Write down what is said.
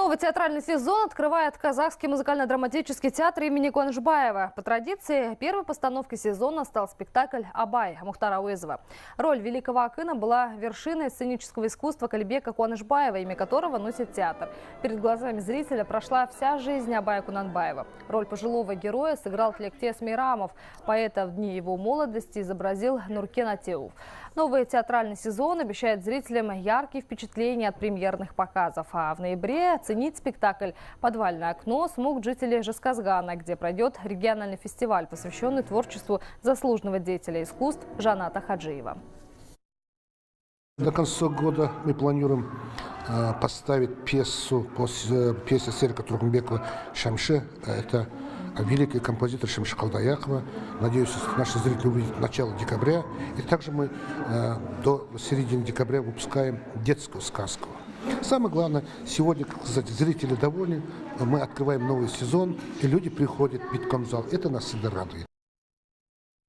Новый театральный сезон открывает Казахский музыкально-драматический театр имени Куанышбаева. По традиции, первой постановкой сезона стал спектакль «Абай» Мухтара Ауезова. Роль великого акына была вершиной сценического искусства Калибека Куанышбаева, имя которого носит театр. Перед глазами зрителя прошла вся жизнь Абая Кунанбаева. Роль пожилого героя сыграл Тилектес Мейрамов. Поэта в дни его молодости изобразил Нуркен Атеуов. Новый театральный сезон обещает зрителям яркие впечатления от премьерных показов. А в ноябре оценить спектакль «Подвальное окно» смогут жители Жезказгана, где пройдет региональный фестиваль, посвященный творчеству заслуженного деятеля искусств Жаната Хаджиева. До конца года мы планируем поставить пьесу пьесы Серика Тургунбекова «Шамши». Это великий композитор Шамши Қалдаяқова. Надеюсь, наши зрители увидят начало декабря. И также мы до середины декабря выпускаем детскую сказку. Самое главное, сегодня, кстати, зрители довольны, мы открываем новый сезон, и люди приходят битком в зал. Это нас всегда радует.